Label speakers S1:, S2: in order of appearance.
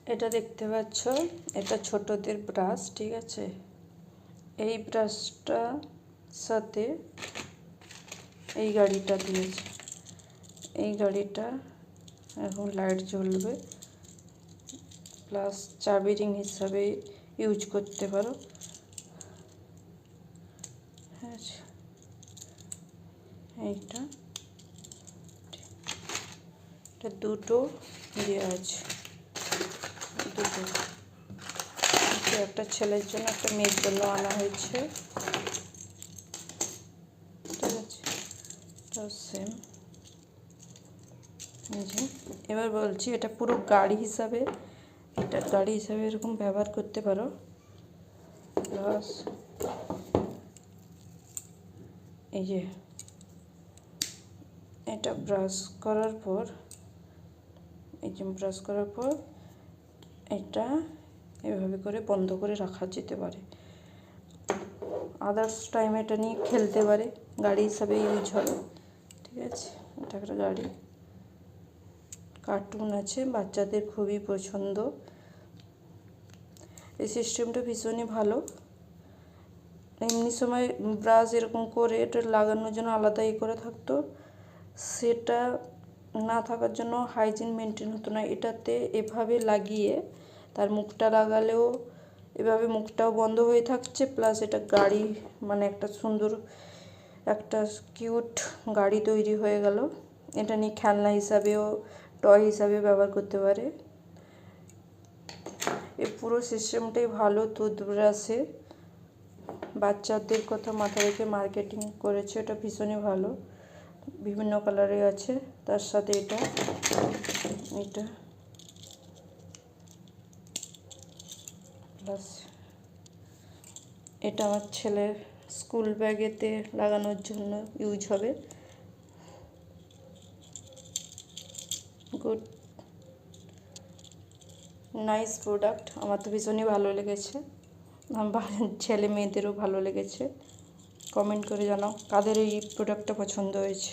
S1: এটা দেখতে পাচ্ছ, এটা ছোটদের ব্রাশ, ঠিক আছে। এই ব্রাশটা সাথে এই গাড়িটা দিয়েছে। এই গাড়িটা এখন লাইট জ্বলবে, প্লাস চাবি রিং হিসাবে ইউজ করতে পারো। আচ্ছা, এইটা দুটো দেওয়া আছে, দুটো। একটা ছেলের জন্য, একটা মেয়ের জন্য আনা হয়েছে, ঠিক আছে। তো সেম। এবার বলছি, এটা পুরো গাড়ি হিসাবে, এটা গাড়ি হিসাবে এরকম ব্যবহার করতে পারো। প্লাস এই যে এটা ব্রাশ করার পর, এটা এভাবে করে বন্ধ করে রাখা যেতে পারে। আদার্স টাইম এটা নিয়ে খেলতে পারে, গাড়ি হিসাবে ইউজ হবে, ঠিক আছে। এটা একটা গাড়ি, কার্টুন আছে, বাচ্চাদের খুবই পছন্দ। এই সিস্টেমটা ভীষণই ভালো। এমনি সময় ব্রাশ এরকম করে এটা লাগানোর জন্য আলাদা করে থাকতো, সেটা না থাকার জন্য হাইজিন মেনটেন হতো না। এটাতে এভাবে লাগিয়ে তার মুখটা লাগালেও এভাবে মুখটাও বন্ধ হয়ে থাকছে, প্লাস এটা গাড়ি, মানে একটা সুন্দর একটা কিউট গাড়ি তৈরি হয়ে গেল। এটা নিয়ে খেলনা হিসাবেও, টয় হিসাবে ব্যবহার করতে পারে। এই পুরো সিস্টেমটাই ভালো। টুথব্রাশে বাচ্চাদের কথা মাথায় রেখে মার্কেটিং করেছে, এটা ভীষণই ভালো। বিভিন্ন কালারে আছে, তার সাথে এটা প্লাস এটা আমার ছেলের স্কুল ব্যাগেতে লাগানোর জন্য ইউজ হবে। Good, nice product. আমার তো ভীষণই ভালো লেগেছে, ছেলে মেয়েদেরও ভালো লেগেছে। কমেন্ট করে জানাও কাদের এই প্রোডাক্টটা পছন্দ হয়েছে।